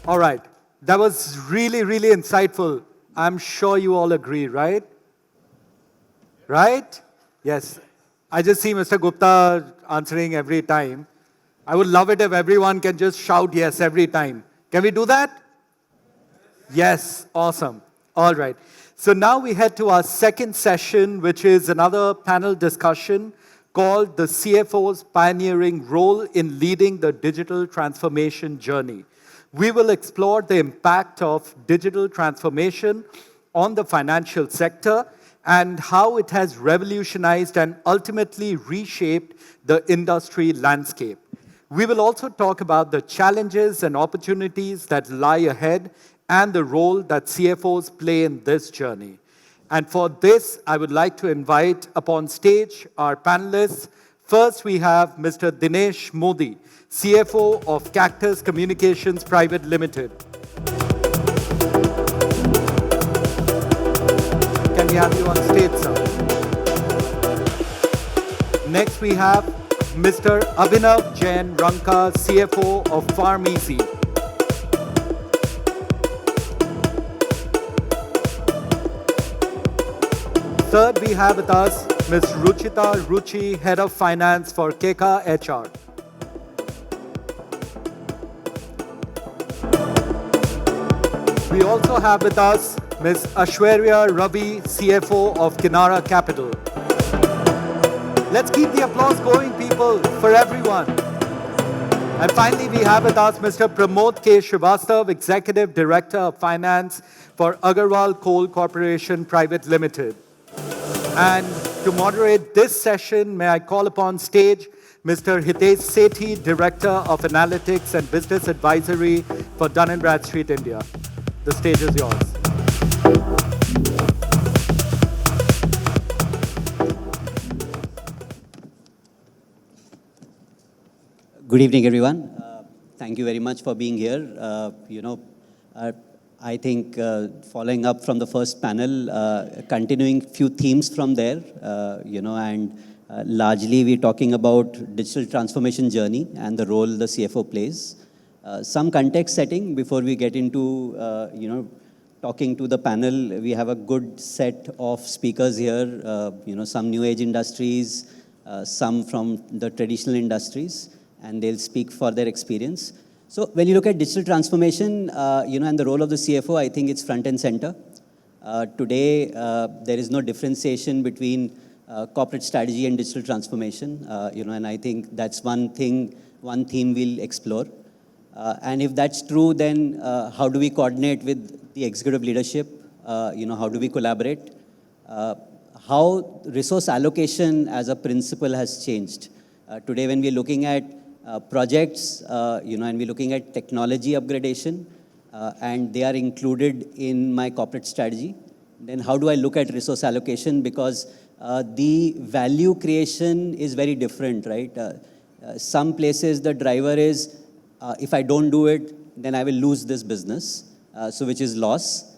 All right. That was really, really insightful. I'm sure you all agree, right? Right? Yes. I just see Mr. Gupta answering every time. I would love it if everyone can just shout yes every time. Can we do that? Yes. Awesome. All right. So now we head to our second session, which is another panel discussion called the CFO's Pioneering Role in Leading the Digital Transformation Journey. We will explore the impact of digital transformation on the financial sector and how it has revolutionized and ultimately reshaped the industry landscape. We will also talk about the challenges and opportunities that lie ahead and the role that CFOs play in this journey. And for this, I would like to invite upon stage our panelists. First, we have Mr. Dinesh Modi, CFO of Cactus Communications Private Limited. Can we have you on stage, sir? Next, we have Mr. Abhinav Jain Ranka, CFO of PharmEasy. Third, we have with us Ms. Ruchi, Head of Finance for Keka HR. We also have with us Ms. Aiswarya Ravi, CFO of Kinara Capital. Let's keep the applause going, people, for everyone. And finally, we have with us Mr. Pramod K. Shrivastava, Executive Director of Finance for Agarwal Coal Corporation Private Limited. And to moderate this session, may I call upon stage Mr. Hitesh Sethi, Director of Analytics and Business Advisory for Dun & Bradstreet India. The stage is yours. Good evening, everyone. Thank you very much for being here. I think following up from the first panel, continuing few themes from there, and largely we're talking about digital transformation journey and the role the CFO plays. Some context setting before we get into, talking to the panel. We have a good set of speakers here, some new age industries, some from the traditional industries, and they'll speak for their experience. So when you look at digital transformation, and the role of the CFO, I think it's front and center. Today, there is no differentiation between corporate strategy and digital transformation, and I think that's one theme we'll explore. And if that's true, then how do we coordinate with the executive leadership? How do we collaborate? How resource allocation as a principle has changed. Today, when we're looking at projects, and we're looking at technology upgradation, and they are included in my corporate strategy, then how do I look at resource allocation? Because the value creation is very different, right? Some places the driver is, if I don't do it, then I will lose this business, which is loss.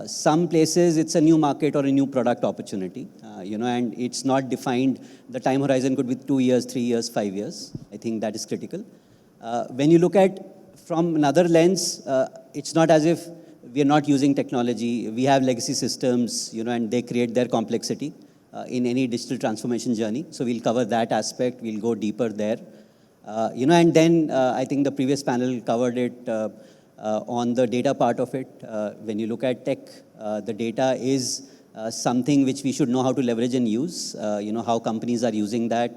Some places it's a new market or a new product opportunity, and it's not defined. The time horizon could be 2 years, 3 years, 5 years. I think that is critical. When you look at from another lens, it's not as if we are not using technology. We have legacy systems, and they create their complexity in any digital transformation journey. So we'll cover that aspect. We'll go deeper there. And then I think the previous panel covered it on the data part of it. When you look at tech, the data is something which we should know how to leverage and use, how companies are using that.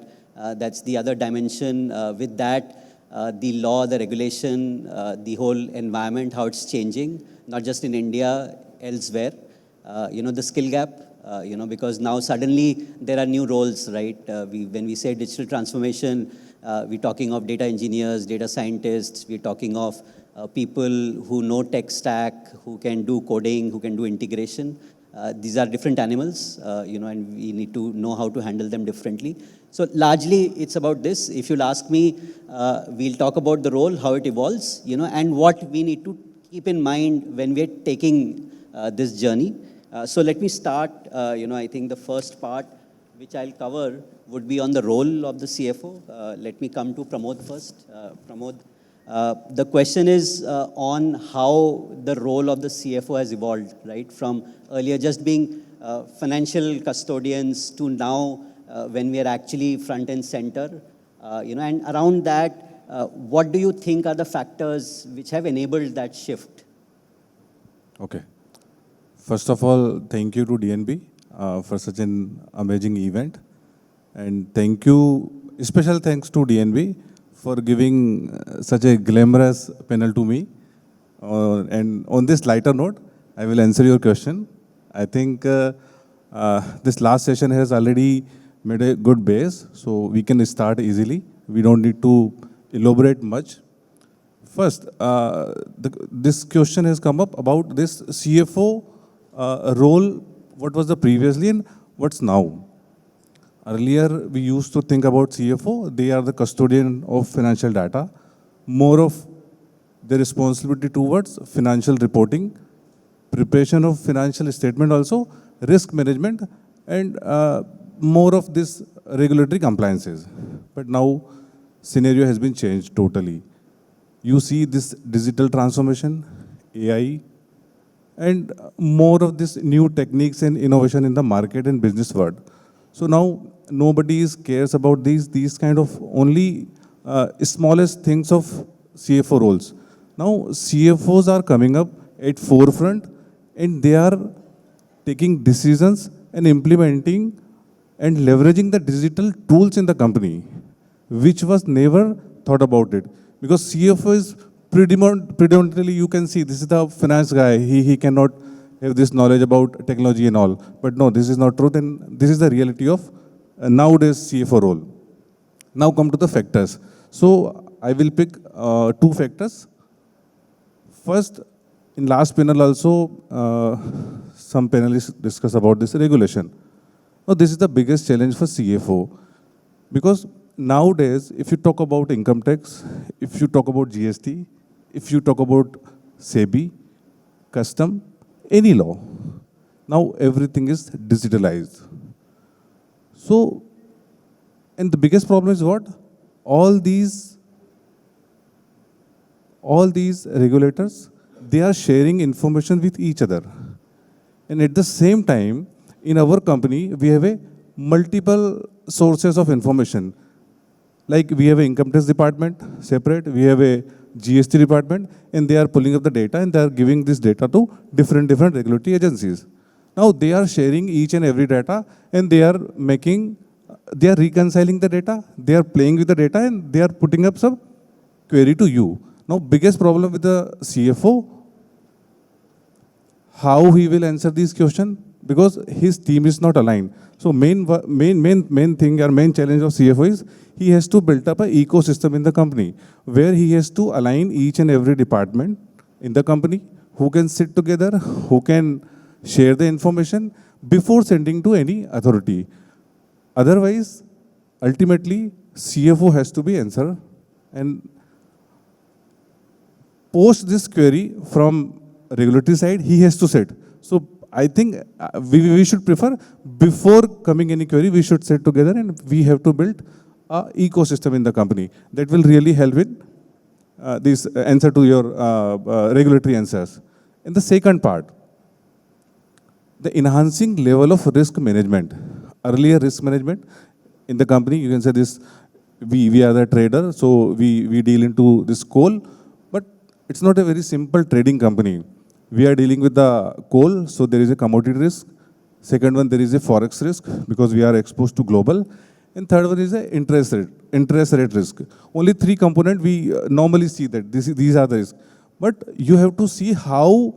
That's the other dimension. With that, the law, the regulation, the whole environment, how it's changing, not just in India, elsewhere. The skill gap, because now suddenly there are new roles, right? When we say digital transformation, we're talking of data engineers, data scientists, we're talking of people who know tech stack, who can do coding, who can do integration. These are different animals, and we need to know how to handle them differently. So largely, it's about this. If you'll ask me, we'll talk about the role, how it evolves, and what we need to keep in mind when we're taking this journey. So let me start, I think the first part, which I'll cover, would be on the role of the CFO. Let me come to Pramod first. Pramod, The question is on how the role of the CFO has evolved, right? From earlier just being financial custodians to now when we are actually front and center, and around that, what do you think are the factors which have enabled that shift? Okay. First of all, thank you to DNB for such an amazing event. And thank you, special thanks to DNB for giving such a glamorous panel to me. And on this lighter note, I will answer your question. I think this last session has already made a good base, so we can start easily. We don't need to elaborate much. First, this question has come up about this CFO role, what was the previously and what's now. Earlier, we used to think about CFO, they are the custodian of financial data, more of the responsibility towards financial reporting, preparation of financial statement also, risk management, and more of this regulatory compliances. But now, scenario has been changed totally. You see this digital transformation, AI, and more of this new techniques and innovation in the market and business world. So now nobody cares about these kind of only smallest things of CFO roles. Now CFOs are coming up at forefront and they are taking decisions and implementing and leveraging the digital tools in the company, which was never thought about it. Because CFO is predominantly, you can see, this is the finance guy, he cannot have this knowledge about technology and all. But no, this is not true, then this is the reality of nowadays CFO role. Now come to the factors. So I will pick two factors. First, in last panel also, some panelists discuss about this regulation. Now this is the biggest challenge for CFO because nowadays, if you talk about income tax, if you talk about GST, if you talk about SEBI, custom, any law, now everything is digitalized. So, and the biggest problem is what? All these regulators, they are sharing information with each other. And at the same time, in our company, we have a multiple sources of information. Like we have an income tax department separate, we have a GST department, and they are pulling up the data and they are giving this data to different regulatory agencies. Now they are sharing each and every data and they are reconciling the data, they are playing with the data and they are putting up some query to you. Now biggest problem with the CFO, how he will answer these questions because his team is not aligned. So main thing or main challenge of CFO is he has to build up an ecosystem in the company where he has to align each and every department in the company who can sit together, who can share the information before sending to any authority. Otherwise, ultimately, CFO has to be answered and post this query from regulatory side, he has to sit. So I think we should prefer, before coming any query, we should sit together and we have to build an ecosystem in the company that will really help with this answer to your regulatory answers. And the second part, the enhancing level of risk management. Earlier risk management in the company, you can say this, we are the trader, so we deal into this coal, but it's not a very simple trading company. We are dealing with the coal, so there is a commodity risk. Second one, there is a forex risk because we are exposed to global. And third one is the interest rate risk. Only three components we normally see that these are the risks. But you have to see how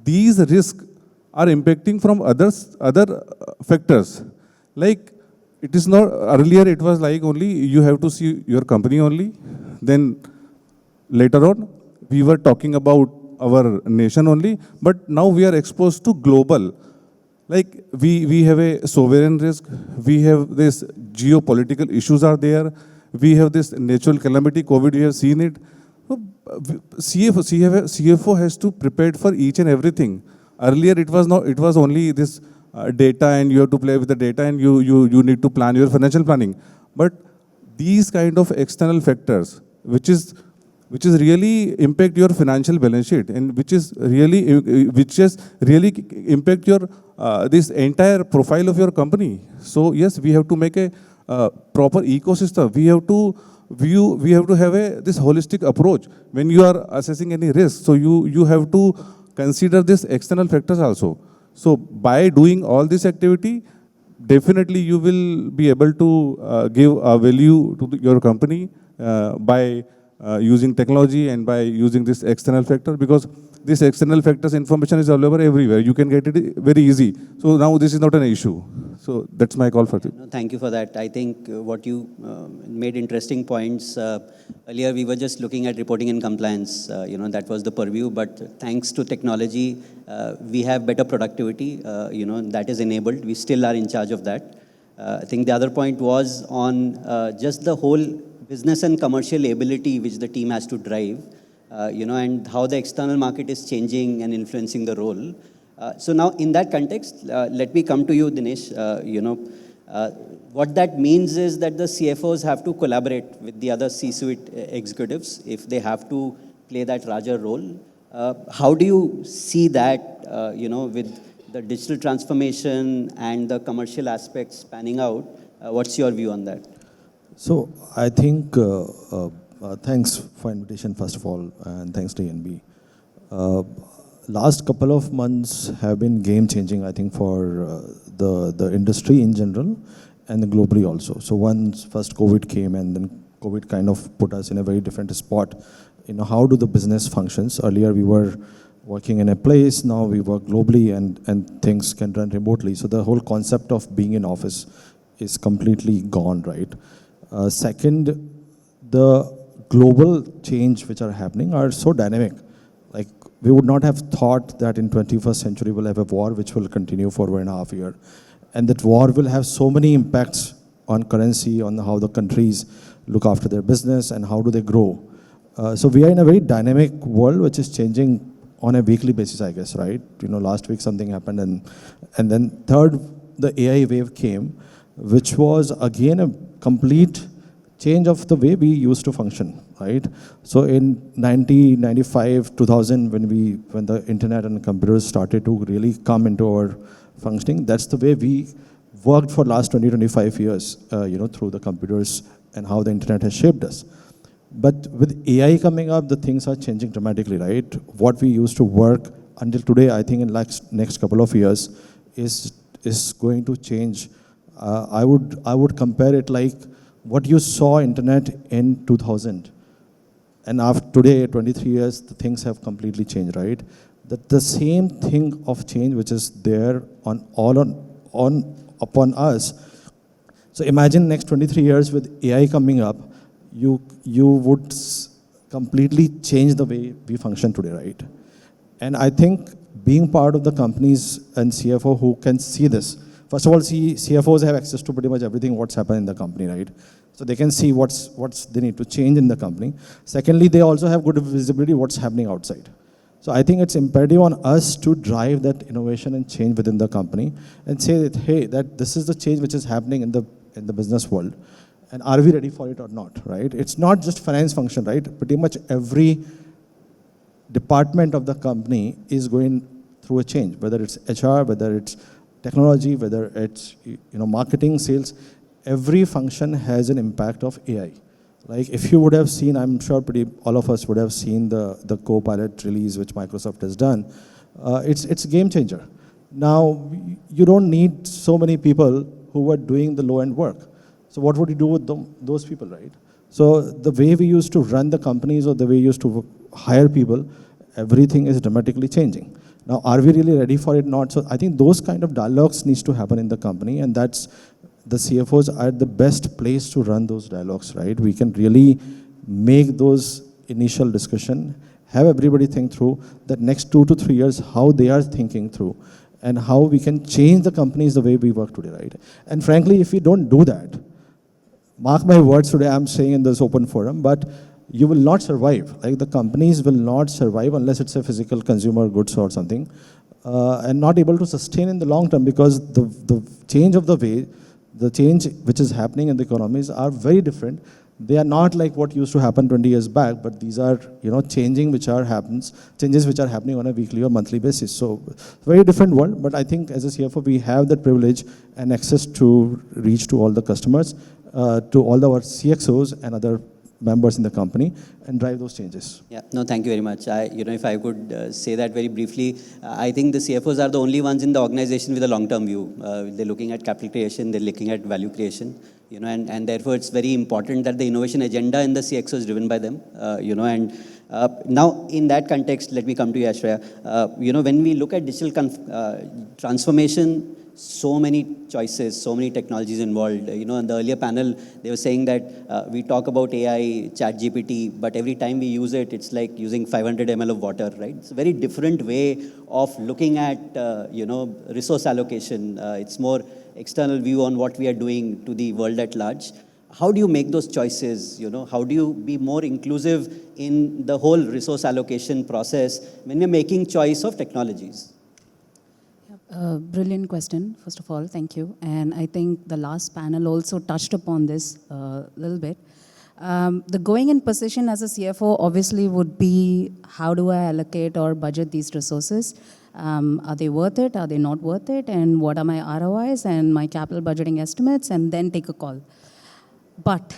these risks are impacting from other factors. Like it is not, earlier it was like only you have to see your company only. Then later on, we were talking about our nation only, but now we are exposed to global. Like we have a sovereign risk, we have this geopolitical issues are there, we have this natural calamity, COVID, we have seen it. So, CFO has to prepare for each and everything. Earlier it was not, it was only this data and you have to play with the data and you need to plan your financial planning. But these kind of external factors, which is which is really impact your financial balance sheet, and which is really, which is really impact your, this entire profile of your company. So yes, we have to make a proper ecosystem. We have to we have to have this holistic approach when you are assessing any risk. So you have to consider this external factors also. So by doing all this activity, definitely you will be able to give a value to your company by using technology and by using this external factor, because this external factors information is available everywhere. You can get it very easy. So now this is not an issue. So that's my call for you. No, thank you for that. I think what you made interesting points. Earlier we were just looking at reporting and compliance. That was the purview. But thanks to technology, we have better productivity. That is enabled. We still are in charge of that. I think the other point was on just the whole business and commercial ability which the team has to drive. And how the external market is changing and influencing the role. So now in that context, let me come to you, Dinesh. What that means is that the CFOs have to collaborate with the other C-suite executives if they have to play that larger role. How do you see that, with the digital transformation and the commercial aspects panning out? What's your view on that? So I think, thanks for invitation, first of all, and thanks to DNB. Last couple of months have been game-changing, I think, for the industry in general and globally also. So once first COVID came, and then COVID kind of put us in a very different spot. How do the business functions? Earlier we were working in a place, now we work globally and things can run remotely. So the whole concept of being in office is completely gone, right? Second, the global change which are happening are so dynamic. Like, we would not have thought that in 21st century we'll have a war which will continue for 1.5 years. And that war will have so many impacts on currency, on how the countries look after their business and how do they grow. So we are in a very dynamic world which is changing on a weekly basis, I guess, right? Last week something happened, and then third, the AI wave came, which was again a complete change of the way we used to function, right? So in 1995, 2000, when the internet and computers started to really come into our functioning, that's the way we worked for last 20-25 years, through the computers and how the internet has shaped us. But with AI coming up, the things are changing dramatically, right? What we used to work until today, I think in next couple of years, is going to change. I would compare it like what you saw internet in 2000. And after today, 23 years, the things have completely changed, right? That the same thing of change which is there upon us. So imagine next 23 years with AI coming up, you would completely change the way we function today, right? And I think being part of the companies and CFO who can see this, first of all, CFOs have access to pretty much everything what's happened in the company, right? So they can see what's they need to change in the company. Secondly, they also have good visibility what's happening outside. So I think it's imperative on us to drive that innovation and change within the company and say that, hey, that this is the change which is happening in the business world. And are we ready for it or not, right? It's not just finance function, right? Pretty much every department of the company is going through a change, whether it's HR, whether it's technology, whether it's marketing, sales. Every function has an impact of AI. Like if you would have seen, I'm sure all of us would have seen the Copilot release which Microsoft has done. It's a game changer. Now, you don't need so many people who are doing the low-end work. So what would you do with those people, right? So the way we used to run the companies or the way we used to hire people, everything is dramatically changing. Now, are we really ready for it? Not. So I think those kind of dialogues needs to happen in the company, and that's the CFOs are the best place to run those dialogues, right? We can really make those initial discussion, have everybody think through that next 2 to 3 years, how they are thinking through, and how we can change the companies the way we work today, right? And frankly, if we don't do that, mark my words today, I'm saying in this open forum, but you will not survive. Like the companies will not survive unless it's a physical consumer goods or something, and not able to sustain in the long term because the change of the way, the change which is happening in the economies are very different They are not like what used to happen 20 years back, but these are, changes which are happening on a weekly or monthly basis. So very different world, but I think as a CFO, we have that privilege and access to reach to all the customers, to all our CXOs and other members in the company and drive those changes. Yeah, no, thank you very much. If I could say that very briefly, I think the CFOs are the only ones in the organization with a long-term view. They're looking at capital creation, they're looking at value creation, and therefore it's very important that the innovation agenda in the CXO is driven by them, now in that context, let me come to you, Aiswarya. When we look at digital transformation, so many choices, so many technologies involved. In the earlier panel, they were saying that we talk about AI, ChatGPT, but every time we use it, it's like using 500 ml of water, right? It's a very different way of looking at, resource allocation. It's more external view on what we are doing to the world at large. How do you make those choices? How do you be more inclusive in the whole resource allocation process when we're making choice of technologies? Brilliant question, first of all, thank you. And I think the last panel also touched upon this a little bit. The going in position as a CFO obviously would be, how do I allocate or budget these resources? Are they worth it? Are they not worth it? And what are my ROIs and my capital budgeting estimates? And then take a call. But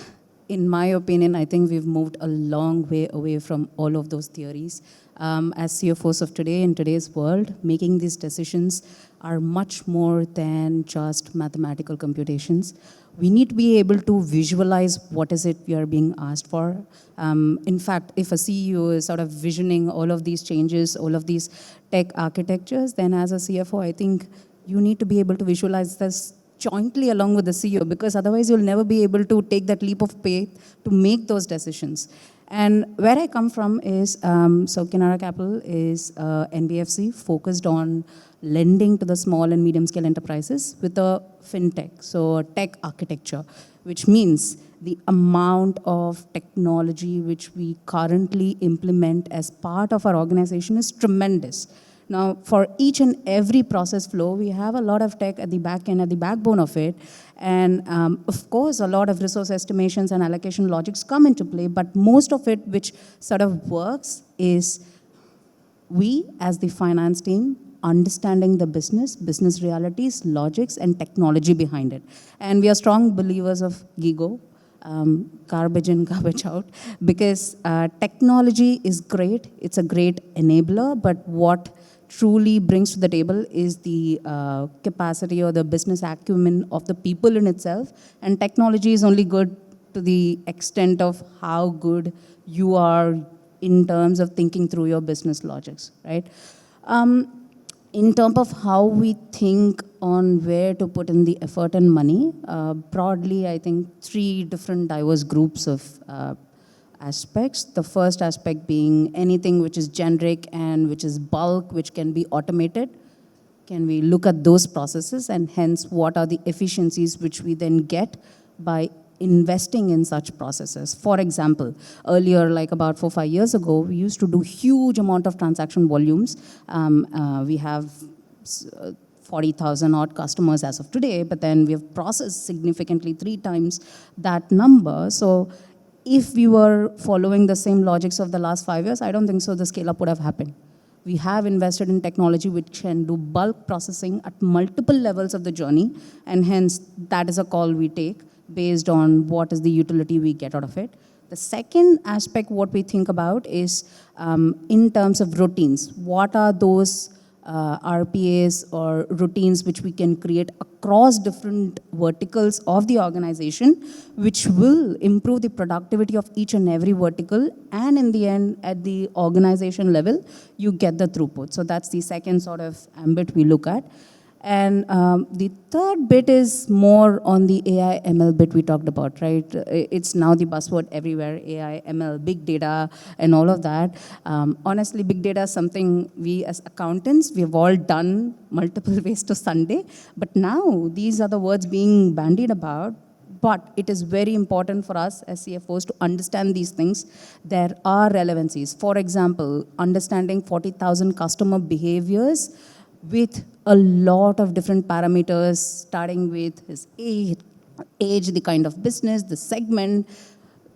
in my opinion, I think we've moved a long way away from all of those theories. As CFOs of today, in today's world, making these decisions are much more than just mathematical computations. We need to be able to visualize what is it we are being asked for. In fact, if a CEO is sort of visioning all of these changes, all of these tech architectures, then as a CFO, I think you need to be able to visualize this jointly along with the CEO, because otherwise you'll never be able to take that leap of faith to make those decisions. And where I come from is, so Kinara Capital is NBFC focused on lending to the small and medium scale enterprises with a fintech, so a tech architecture, which means the amount of technology which we currently implement as part of our organization is tremendous. Now, for each and every process flow, we have a lot of tech at the back end, at the backbone of it. And of course, a lot of resource estimations and allocation logics come into play, but most of it which sort of works is we, as the finance team, understanding the business realities, logics, and technology behind it. And we are strong believers of GIGO, garbage in, garbage out, because technology is great. It's a great enabler, but what truly brings to the table is the capacity or the business acumen of the people in itself. And technology is only good to the extent of how good you are in terms of thinking through your business logics, right? In terms of how we think on where to put in the effort and money, broadly, I think 3 different diverse groups of aspects. The first aspect being anything which is generic and which is bulk, which can be automated. Can we look at those processes, and hence what are the efficiencies which we then get by investing in such processes? For example, earlier, like about 4-5 years ago, we used to do huge amount of transaction volumes. We have 40,000 odd customers as of today, but then we have processed significantly 3 times that number. So if we were following the same logics of the last 5 years, I don't think so the scale up would have happened. We have invested in technology which can do bulk processing at multiple levels of the journey, and hence that is a call we take based on what is the utility we get out of it. The second aspect what we think about is in terms of routines. What are those RPAs or routines which we can create across different verticals of the organization, which will improve the productivity of each and every vertical, and in the end, at the organization level, you get the throughput. So that's the second sort of ambit we look at. And the third bit is more on the AI ML bit we talked about, right? It's now the buzzword everywhere, AI, ML, big data, and all of that. Honestly, big data is something we as accountants, we have all done multiple ways to Sunday. But now these are the words being bandied about. But it is very important for us as CFOs to understand these things. There are relevancies. For example, understanding 40,000 customer behaviors with a lot of different parameters, starting with his age, the kind of business, the segment,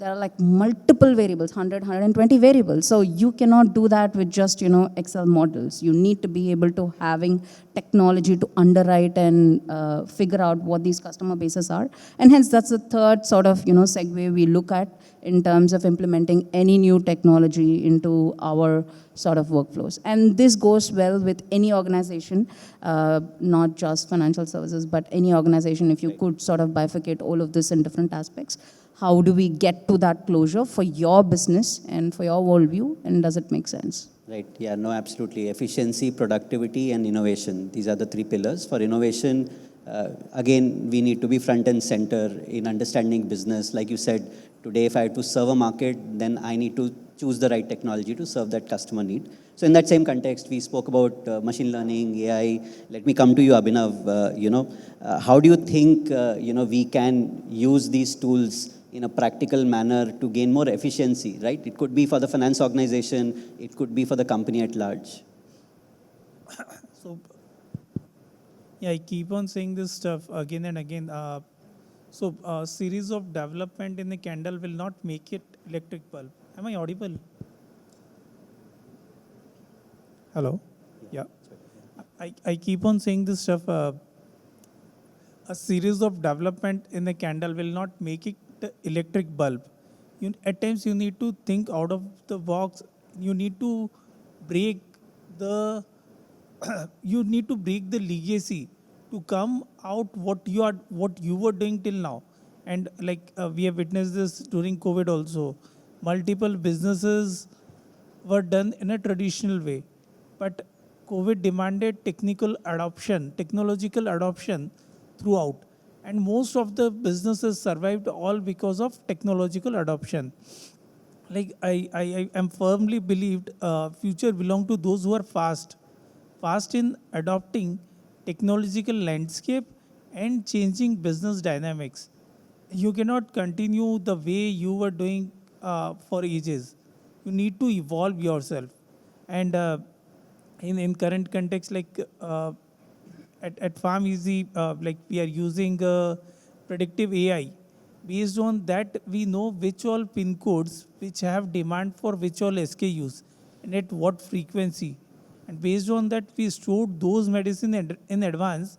there are like multiple variables, 100, 120 variables. So you cannot do that with just, Excel models. You need to be able to having technology to underwrite and figure out what these customer bases are. And hence that's the third sort of, segue we look at in terms of implementing any new technology into our sort of workflows. And this goes well with any organization, not just financial services, but any organization. If you could sort of bifurcate all of this in different aspects, how do we get to that closure for your business and for your worldview, and does it make sense? Right, yeah, no, absolutely. Efficiency, productivity, and innovation. These are the three pillars. For innovation, again, we need to be front and center in understanding business. Like you said, today if I have to serve a market, then I need to choose the right technology to serve that customer need. So in that same context, we spoke about machine learning, AI. Let me come to you, Abhinav. How do you think, we can use these tools in a practical manner to gain more efficiency, right? It could be for the finance organization, it could be for the company at large. So, yeah, I keep on saying this stuff again and again. So, a series of development in the candle will not make it electric bulb. Am I audible? Hello? Yeah. I keep on saying this stuff. A series of development in the candle will not make it electric bulb. At times you need to think out of the box. You need to break the legacy to come out what you were doing till now. And like we have witnessed this during COVID also. Multiple businesses were done in a traditional way, but COVID demanded technological adoption throughout. And most of the businesses survived all because of technological adoption. Like I am firmly believed future belong to those who are fast in adopting technological landscape and changing business dynamics. You cannot continue the way you were doing for ages. You need to evolve yourself. And in current context, like at PharmEasy, like we are using predictive AI. Based on that, we know which all pin codes which have demand for which all SKUs and at what frequency. And based on that, we stored those medicine in advance.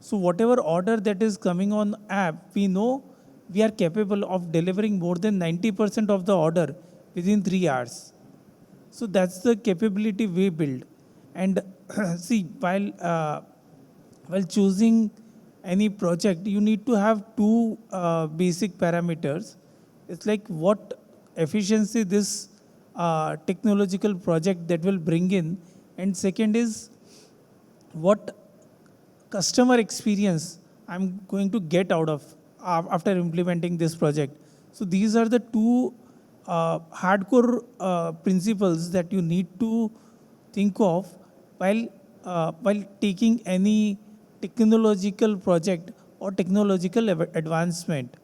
So whatever order that is coming on app, we know we are capable of delivering more than 90% of the order within 3 hours. So that's the capability we build. And see, while choosing any project, you need to have two basic parameters. It's like what efficiency this technological project that will bring in, and second is what customer experience I'm going to get out of after implementing this project. So these are the two hardcore principles that you need to think of while taking any technological project or technological advancement.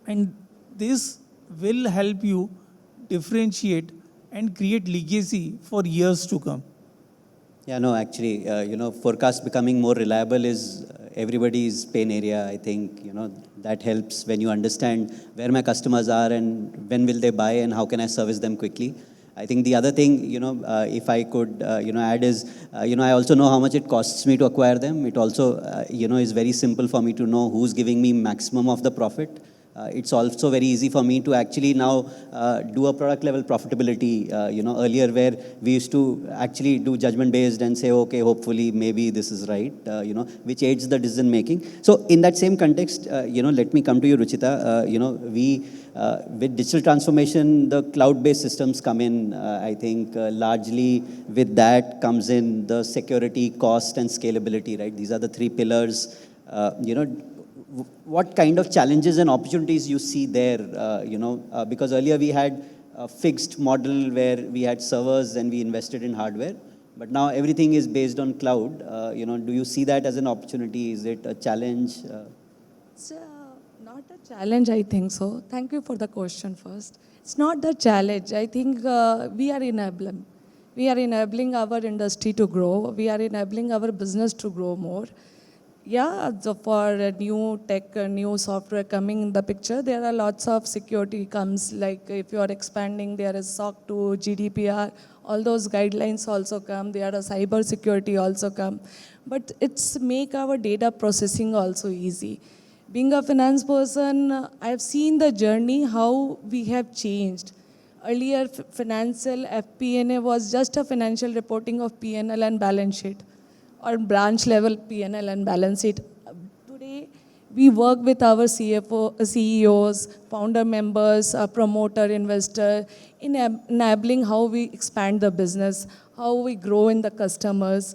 And this will help you differentiate and create legacy for years to come. Yeah, no, actually, forecast becoming more reliable is everybody's pain area. I think, that helps when you understand where my customers are and when will they buy and how can I service them quickly. I think the other thing, if I could, add is, I also know how much it costs me to acquire them. It also, is very simple for me to know who's giving me maximum of the profit. It's also very easy for me to actually now do a product level profitability, earlier where we used to actually do judgment based and say, okay, hopefully maybe this is right, which aids the decision making. So in that same context, let me come to you, Ruchita. With digital transformation, the cloud-based systems come in. I think largely with that comes in the security, cost, and scalability, right? These are the three pillars. What kind of challenges and opportunities you see there, because earlier we had a fixed model where we had servers and we invested in hardware, but now everything is based on cloud. Do you see that as an opportunity? Is it a challenge? It's not a challenge, I think so. Thank you for the question first. It's not the challenge. I think we are enabling. We are enabling our industry to grow. We are enabling our business to grow more. Yeah, so for a new tech, new software coming in the picture, there are lots of security comes, like if you are expanding, there is SOC 2, GDPR, all those guidelines also come, there are cyber security also come. But it's make our data processing also easy. Being a finance person, I've seen the journey, how we have changed. Earlier, financial FP&A was just a financial reporting of P&L and balance sheet, or branch level P&L and balance sheet. Today, we work with our CFO, CEOs, founder members, promoter, investor, in enabling how we expand the business, how we grow in the customers,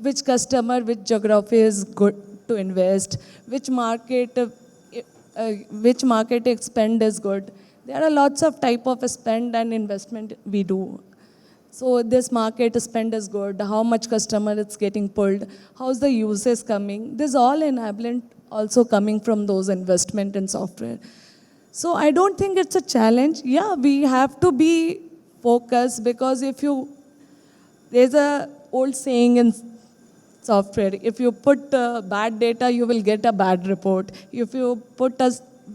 which customer, which geography is good to invest, which market expend is good. There are lots of type of spend and investment we do. So this market spend is good, how much customer is getting pulled, how's the usage coming. This all enablement also coming from those investment in software. So I don't think it's a challenge. Yeah, we have to be focused, because there's a old saying in software, if you put bad data, you will get a bad report. If you put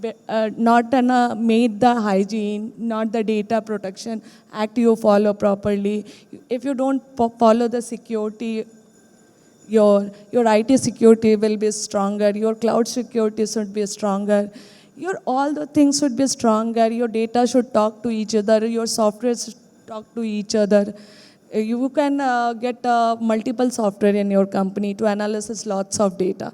made the hygiene, not the data protection act you follow properly. If you don't follow the security, your IT security will be stronger, your cloud security should be stronger, all the things should be stronger, your data should talk to each other, your software should talk to each other. You can get multiple software in your company to analyze lots of data,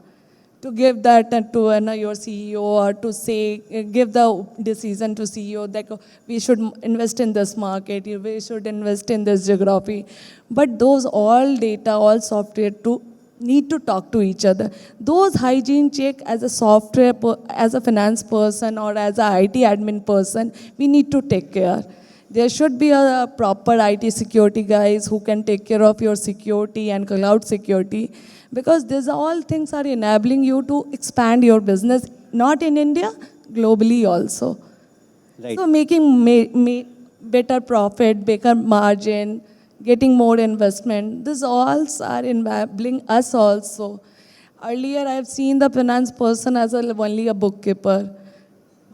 to give that to your CEO, or to say, give the decision to CEO that we should invest in this market, we should invest in this geography. But those all data, all software need to talk to each other. Those hygiene check as a software, as a finance person or as a IT admin person, we need to take care. There should be a proper IT security guys who can take care of your security and cloud security, because these all things are enabling you to expand your business, not in India, globally also. Right. So making better profit, better margin, getting more investment, these all are enabling us also. Earlier, I've seen the finance person as only a bookkeeper,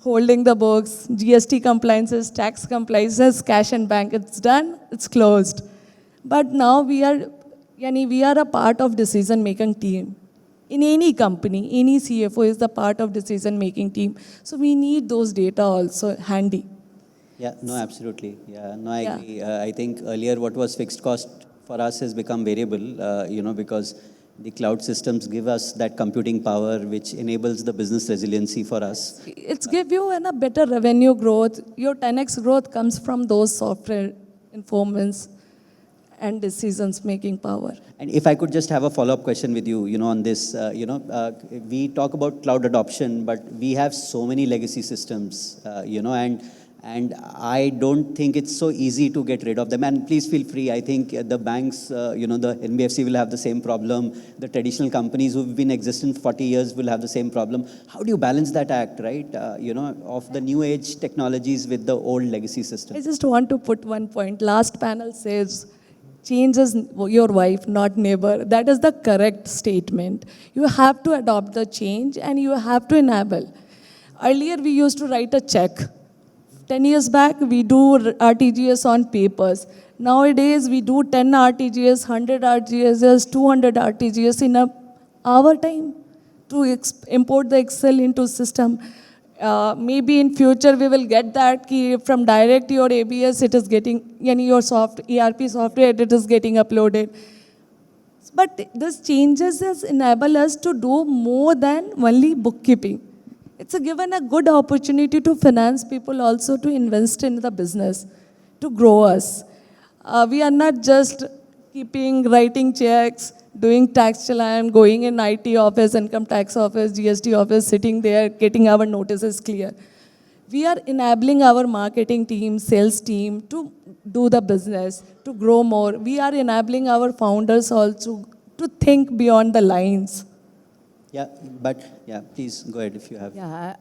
holding the books, GST compliances, tax compliances, cash and bank. It's done, it's closed. But now we are a part of decision-making team. In any company, any CFO is the part of decision-making team. So we need those data also handy. Yeah, no, absolutely. Yeah, no, I Yeah. agree. I think earlier what was fixed cost for us has become variable, because the cloud systems give us that computing power, which enables the business resiliency for us. It's give you a better revenue growth. Your 10x growth comes from those software informants and decisions making power. And if I could just have a follow-up question with you, on this, we talk about cloud adoption, but we have so many legacy systems, and I don't think it's so easy to get rid of them. And please feel free. I think the banks, the NBFC will have the same problem. The traditional companies who've been existent for 40 years will have the same problem. How do you balance that act, right? Of the new age technologies with the old legacy I systems? just want to put one point. Last panel says, change is your wife, not neighbor. That is the correct statement. You have to adopt the change and you have to enable. Earlier, we used to write a check. 10 years back, we do RTGS on papers. Nowadays, we do 10 RTGS, 100 RTGS, 200 RTGS in an hour time to import the Excel into system. Maybe in future, we will get that key from direct your ABS, it is getting, your ERP software, it is getting uploaded. But this changes enable us to do more than only bookkeeping. It's given a good opportunity to finance people also to invest in the business, to grow us. We are not just writing checks, doing tax challan, going in IT office, income tax office, GST office, sitting there, getting our notices clear. We are enabling our marketing team, sales team to do the business, to grow more. We are enabling our founders also to think beyond the lines. Yeah, but please go ahead if you have. Yeah,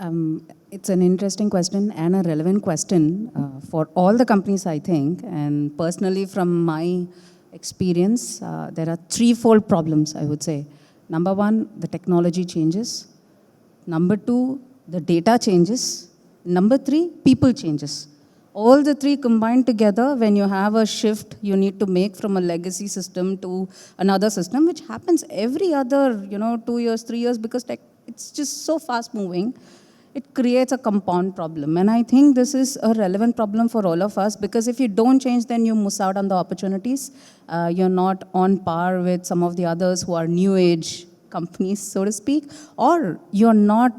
it's an interesting question and a relevant question for all the companies, I think. And personally, from my experience, there are threefold problems, I would say. Number one, the technology changes. Number two, the data changes. Number three, people changes. All the three combined together, when you have a shift you need to make from a legacy system to another system, which happens every other, 2 years, 3 years, because it's just so fast moving, it creates a compound problem. And I think this is a relevant problem for all of us, because if you don't change, then you miss out on the opportunities. You're not on par with some of the others who are new age companies, so to speak, or you're not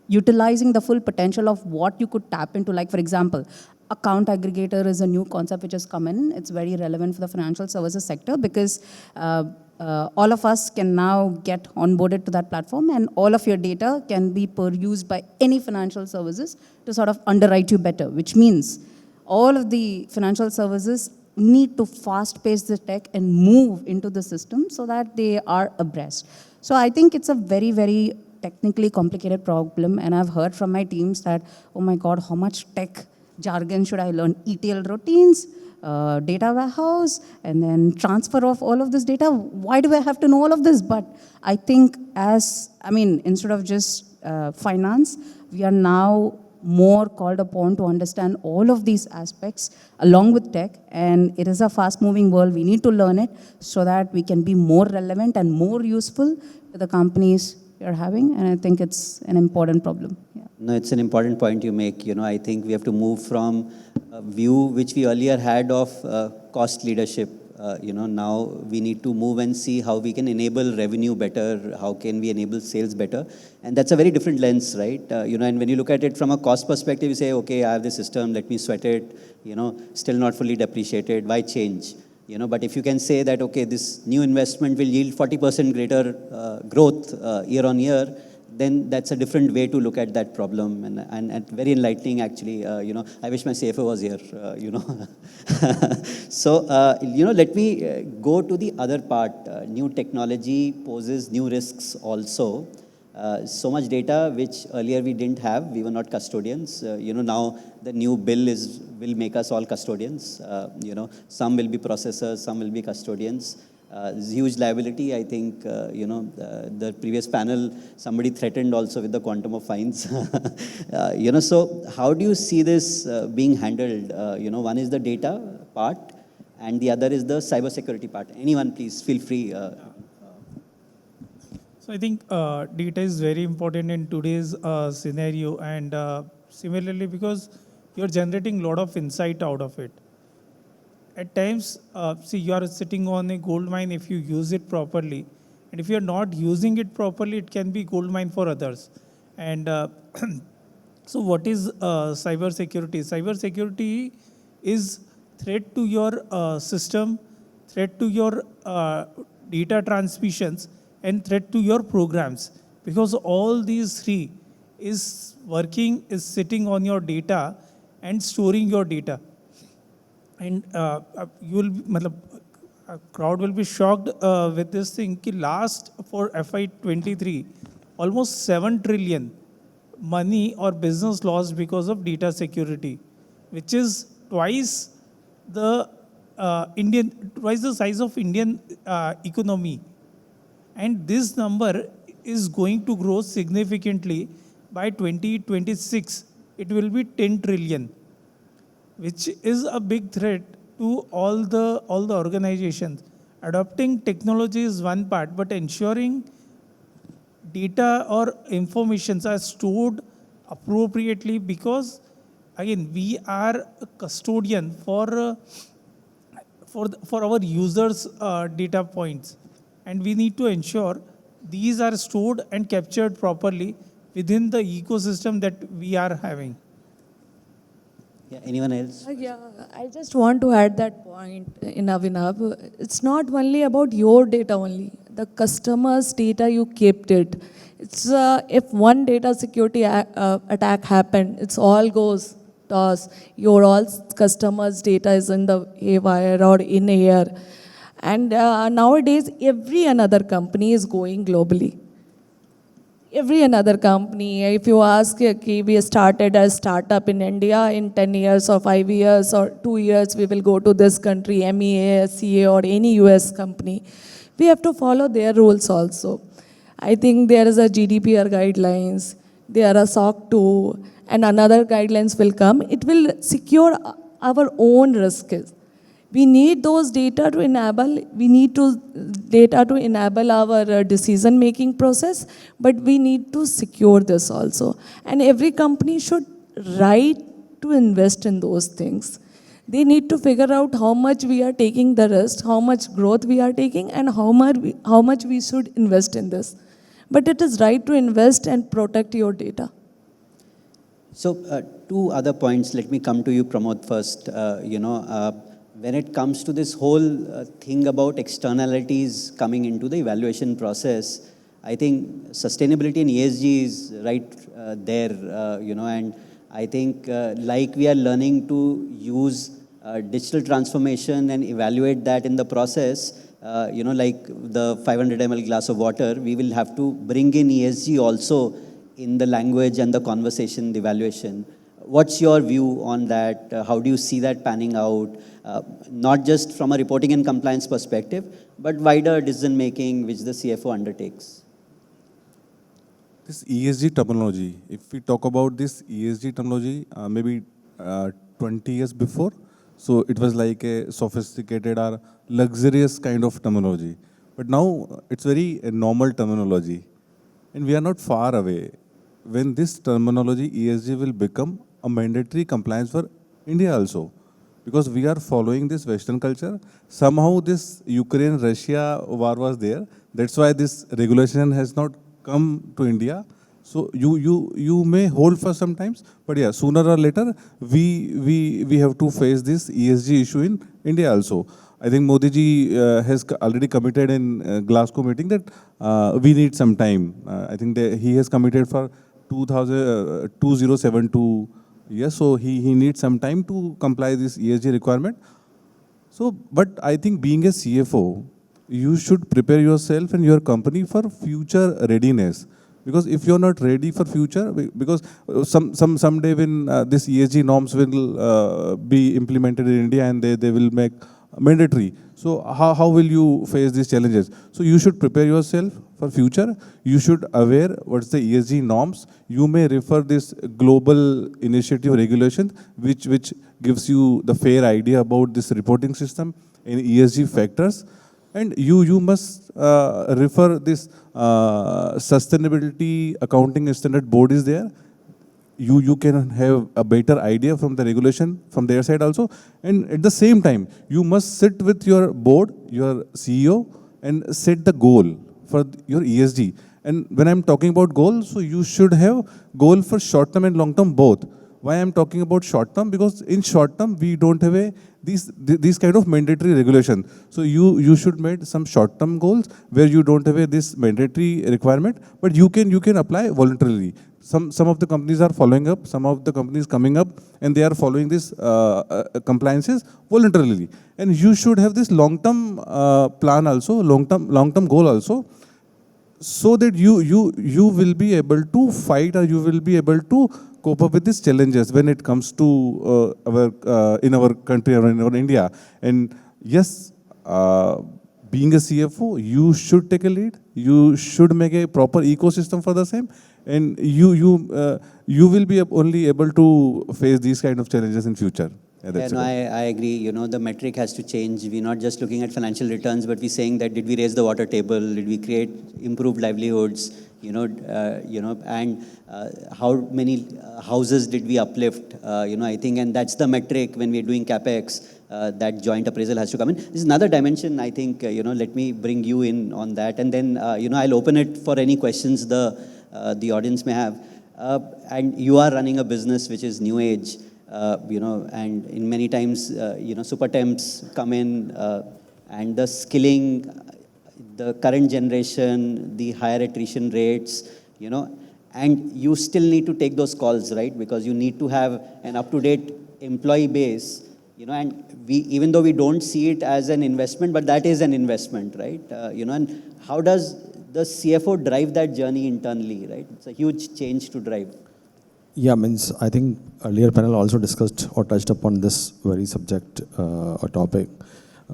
utilizing the full potential of what you could tap into. Like, for example, account aggregator is a new concept which has come in. It's very relevant for the financial services sector, because all of us can now get onboarded to that platform, and all of your data can be perused by any financial services to sort of underwrite you better, which means all of the financial services need to fast pace the tech and move into the system so that they are abreast. So I think it's a very, very technically complicated problem, and I've heard from my teams that, oh my God, how much tech jargon should I learn? ETL routines, data warehouse, and then transfer of all of this data. Why do I have to know all of this? But I think instead of just finance, we are now more called upon to understand all of these aspects along with tech, and it is a fast moving world. We need to learn it so that we can be more relevant and more useful to the companies we are having, and I think it's an important problem. Yeah. No, it's an important point you make. I think we have to move from a view which we earlier had of cost leadership. Now we need to move and see how we can enable revenue better, how can we enable sales better. And that's a very different lens, right? And when you look at it from a cost perspective, you say, okay, I have this system, let me sweat it, still not fully depreciated, why change? But if you can say that, okay, this new investment will yield 40% greater growth year on year, then that's a different way to look at that problem, and very enlightening, actually. I wish my CFO was here, So, let me go to the other part. New technology poses new risks also. So much data, which earlier we didn't have, we were not custodians. Now the new bill will make us all custodians. Some will be processors, some will be custodians. Huge liability. I think, the previous panel, somebody threatened also with the quantum of fines. So how do you see this being handled? One is the data part, and the other is the cybersecurity part. Anyone, please feel free. So I think data is very important in today's scenario, and similarly, because you're generating a lot of insight out of it. At times, you are sitting on a gold mine if you use it properly. And if you're not using it properly, it can be gold mine for others. And so what is cybersecurity? Cybersecurity is threat to your system, threat to your data transmissions, and threat to your programs. Because all these three is sitting on your data and storing your data. And a crowd will be shocked with this thing. Last for FY23, almost 7 trillion money or business lost because of data security, which is twice the size of Indian economy. And this number is going to grow significantly. By 2026, it will be 10 trillion. Which is a big threat to all the organizations. Adopting technology is one part, but ensuring data or informations are stored appropriately, because again, we are a custodian for our users' data points, and we need to ensure these are stored and captured properly within the ecosystem that we are having. Yeah, anyone else? Yeah, I just want to add that point in Abhinav. It's not only about your data only. The customer's data, you kept it. It's if one data security attack happened, it's all goes toss. Your all customers' data is in the haywire or in air. And nowadays, every another company is going globally. Every another company, if you ask, we started as startup in India, in 10 years or 5 years or 2 years, we will go to this country, MEA, CA or any US company. we have to follow their rules also. I think there is a GDPR guidelines, there are SOC 2, and another guidelines will come. It will secure our own risks. We need those data to enable, data to enable our decision-making process, but we need to secure this also. And every company should right to invest in those things. They need to figure out how much we are taking the risk, how much growth we are taking, and how much we should invest in this. But it is right to invest and protect your data. So two other points. Let me come to you, Pramod, first. When it comes to this whole thing about externalities coming into the evaluation process, I think sustainability and ESG is right there, and I think like we are learning to use digital transformation and evaluate that in the process, like the 500 ml glass of water, we will have to bring in ESG also in the language and the conversation, the evaluation. What's your view on that? How do you see that panning out? Not just from a reporting and compliance perspective, but wider decision making which the CFO undertakes. This ESG terminology, if we talk about this ESG terminology, maybe 20 years before, so it was like a sophisticated or luxurious kind of terminology. But now it's very a normal terminology. And we are not far away when this terminology ESG will become a mandatory compliance for India also. Because we are following this Western culture. Somehow this Ukraine-Russia war was there. That's why this regulation has not come to India. So you may hold for some times, but yeah, sooner or later, we have to face this ESG issue in India also. I think Modi ji has already committed in Glasgow meeting that we need some time. I think he has committed for 2072. Yes, so he needs some time to comply this ESG requirement. So, but I think being a CFO, you should prepare yourself and your company for future readiness. Because if you're not ready for future, because someday when this ESG norms will be implemented in India and they will make mandatory. So how will you face these challenges? So you should prepare yourself for future. You should aware what's the ESG norms. You may refer this global initiative regulation, which gives you the fair idea about this reporting system and ESG factors. And you must refer this sustainability accounting standard board is there. You can have a better idea from the regulation from their side also. And at the same time, you must sit with your board, your CEO, and set the goal for your ESG. And when I'm talking about goals, so you should have goal for short term and long term both. Why I'm talking about short term? Because in short term, we don't have these kind of mandatory regulation. So you should make some short term goals where you don't have this mandatory requirement, but you can apply voluntarily. Some of the companies are following up, some of the companies coming up, and they are following this compliances voluntarily. And you should have this long-term plan also, long-term goal also, so that you will be able to fight or you will be able to cope up with these challenges when it comes to in our country or in our India. And yes, being a CFO, you should take a lead. You should make a proper ecosystem for the same. And you will be only able to face these kind of challenges in future. Yeah, I agree. The metric has to change. We're not just looking at financial returns, but we're saying that did we raise the water table? Did we create improved livelihoods? And how many houses did we uplift? I think, and that's the metric when we're doing CapEx. That joint appraisal has to come in. This is another dimension, I think, let me bring you in on that. And then, I'll open it for any questions the audience may have. And you are running a business which is new age, and in many times, super temps come in and the skilling, the current generation, the higher attrition rates, and you still need to take those calls, right? Because you need to have an up-to-date employee base, and even though we don't see it as an investment, but that is an investment, right? And how does the CFO drive that journey internally, right? It's a huge change to drive. Yeah, means I think earlier panel also discussed or touched upon this very subject or topic.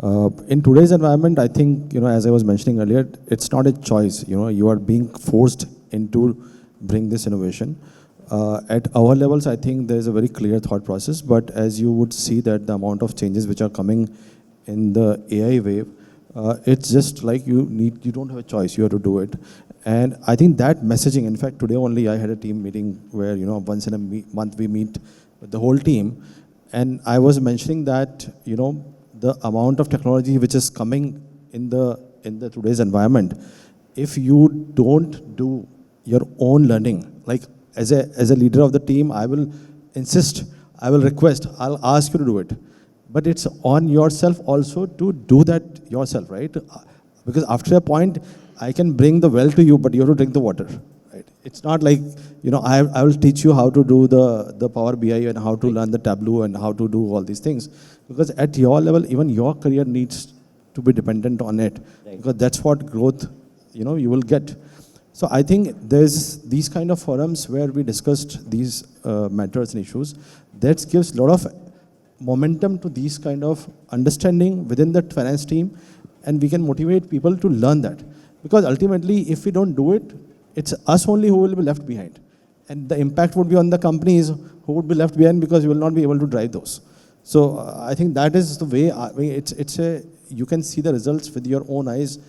In today's environment, I think, as I was mentioning earlier, it's not a choice. You are being forced into bring this innovation. At our levels, I think there's a very clear thought process, but as you would see that the amount of changes which are coming in the AI wave, it's just like you don't have a choice, you have to do it. And I think that messaging, in fact, today only I had a team meeting where, once in a month we meet with the whole team. And I was mentioning that, the amount of technology which is coming in the today's environment, if you don't do your own learning, like as a leader of the team, I will insist, I will request, I'll ask you to do it. But it's on yourself also to do that yourself, right? Because after a point, I can bring the well to you, but you have to drink the water, right? It's not like, I will teach you how to do the Power BI and how to learn the Tableau and how to do all these things. Because at your level, even your career needs to be dependent on it. Right. Because that's what growth, you will get. So I think there's these kind of forums where we discussed these matters and issues. That gives a lot of momentum to these kind of understanding within the finance team, and we can motivate people to learn that. Because ultimately, if we don't do it, it's us only who will be left behind. And the impact would be on the companies who would be left behind because you will not be able to drive those. So I think that is the way, you can see the results with your own eyes.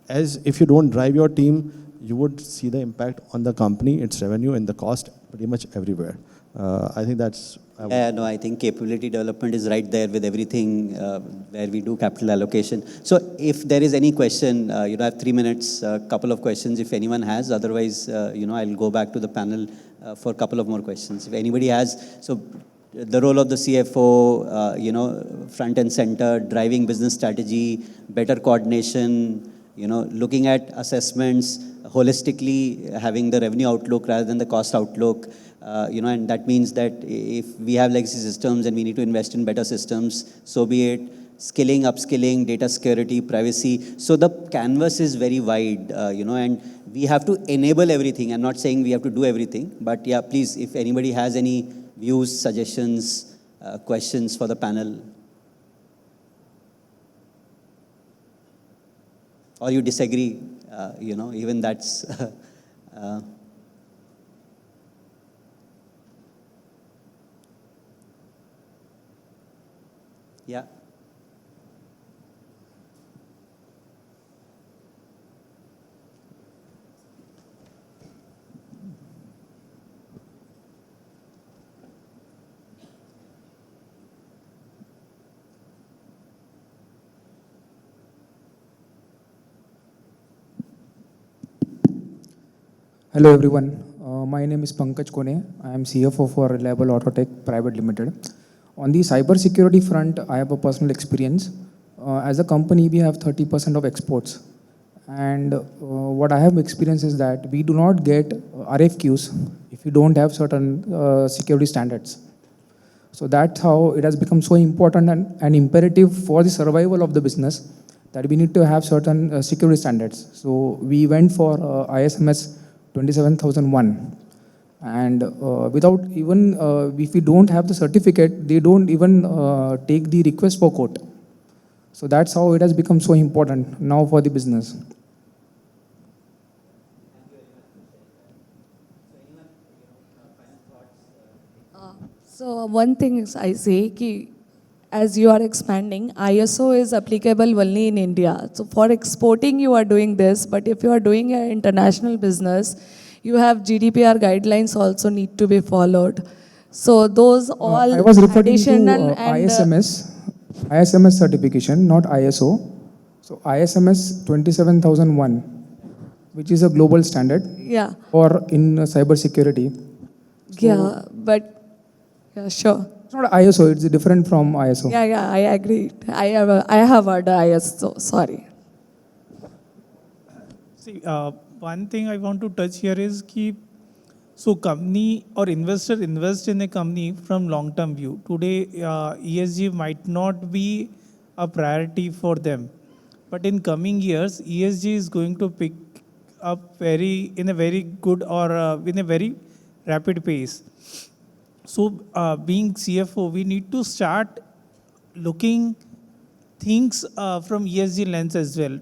As if you don't drive your team, you would see the impact on the company, its revenue, and the cost pretty much everywhere. I think that's... I think capability development is right there with everything where we do capital allocation. So if there is any question, I have 3 minutes, a couple of questions if anyone has. Otherwise, I'll go back to the panel for a couple of more questions. If anybody has, so the role of the CFO, front and center, driving business strategy, better coordination, looking at assessments, holistically having the revenue outlook rather than the cost outlook. And that means that if we have legacy systems and we need to invest in better systems, so be it. Skilling, upskilling, data security, privacy. So the canvas is very wide, and we have to enable everything. I'm not saying we have to do everything, but yeah, please, if anybody has any views, suggestions, questions for the panel. Or you disagree, even that's... Yeah. Hello everyone, my name is Pankaj Kone. I am CFO for Reliable Autotech Private Limited. On the cybersecurity front, I have a personal experience. As a company, we have 30% of exports. And what I have experienced is that we do not get RFQs if we don't have certain security standards. So that's how it has become so important and imperative for the survival of the business that we need to have certain security standards. So we went for ISMS 27001. And without even, if we don't have the certificate, they don't even take the request for quote. So that's how it has become so important now for the business. So one thing is I say, ki, as you are expanding, ISO is applicable only in India. So for exporting, you are doing this, but if you are doing an international business, you have GDPR guidelines also need to be followed. So those all I was referring to additional ISMS certification, not ISO. So ISMS 27001, which is a global standard for in cybersecurity. So yeah, sure. It's not ISO, it's different from ISO. Yeah, I agree. I have heard ISO, sorry. See, one thing I want to touch here is ki, so company or investor invest in a company from long-term view. Today, ESG might not be a priority for them, but in coming years, ESG is going to pick up in a very good or in a very rapid pace. So being CFO, we need to start looking thinks from ESG lens as well.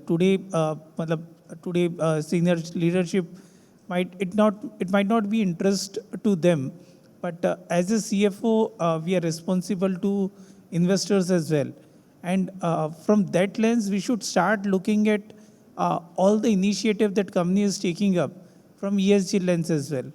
Today, senior leadership it might not be interest to them, but as a CFO, we are responsible to investors as well. And from that lens, we should start looking at all the initiative that company is taking up from ESG lens as well.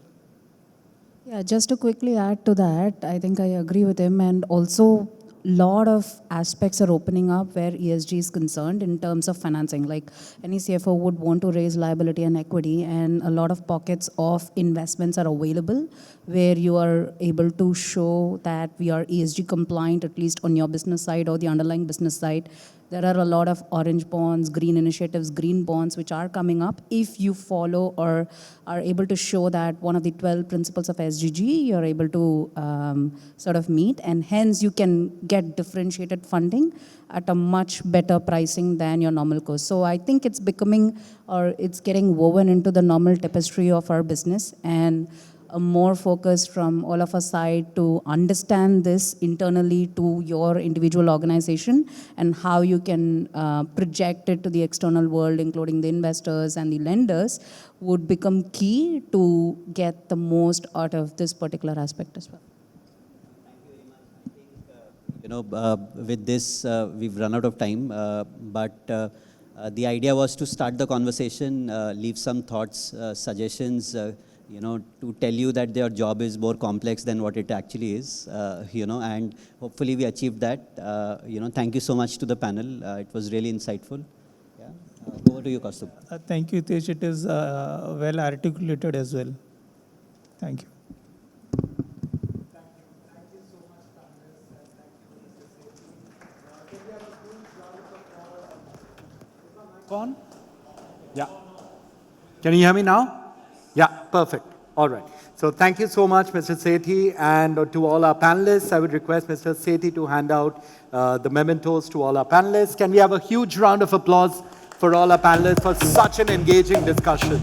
Yeah, just to quickly add to that, I think I agree with him, and also lot of aspects are opening up where ESG is concerned in terms of financing. Like any CFO would want to raise liability and equity, and a lot of pockets of investments are available where you are able to show that we are ESG compliant, at least on your business side or the underlying business side. There are a lot of orange bonds, green initiatives, green bonds, which are coming up. If you follow or are able to show that one of the 12 principles of SDG, you're able to sort of meet, and hence you can get differentiated funding at a much better pricing than your normal course. So I think it's becoming, or it's getting woven into the normal tapestry of our business, and a more focus from all of us side to understand this internally to your individual organization and how you can project it to the external world, including the investors and the lenders, would become key to get the most out of this particular aspect as well. With this, we've run out of time, but the idea was to start the conversation, leave some thoughts, suggestions, to tell you that their job is more complex than what it actually is, and hopefully we achieved that. Thank you so much to the panel. It was really insightful. Yeah. Over to you, Kaustubh. Thank you, Hitesh. It is well articulated as well. Thank you. On? Yeah. Can you hear me now? Yeah, perfect. All right. So thank you so much, Mr. Sethi, and to all our panelists. I would request Mr. Sethi to hand out the mementos to all our panelists. Can we have a huge round of applause for all our panelists for such an engaging discussion?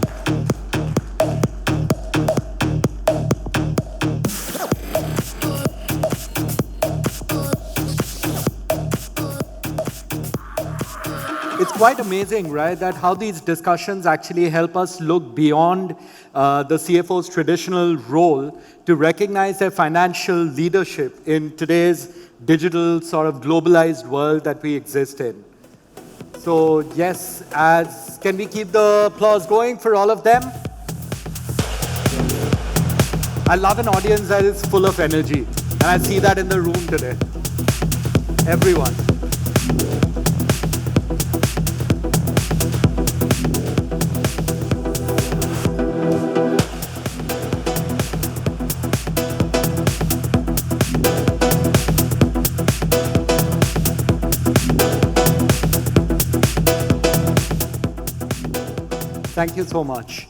It's quite amazing, right, that how these discussions actually help us look beyond the CFO's traditional role to recognize their financial leadership in today's digital sort of globalized world that we exist in. So yes, can we keep the applause going for all of them? I love an audience that is full of energy, and I see that in the room today. Everyone. Thank you so much.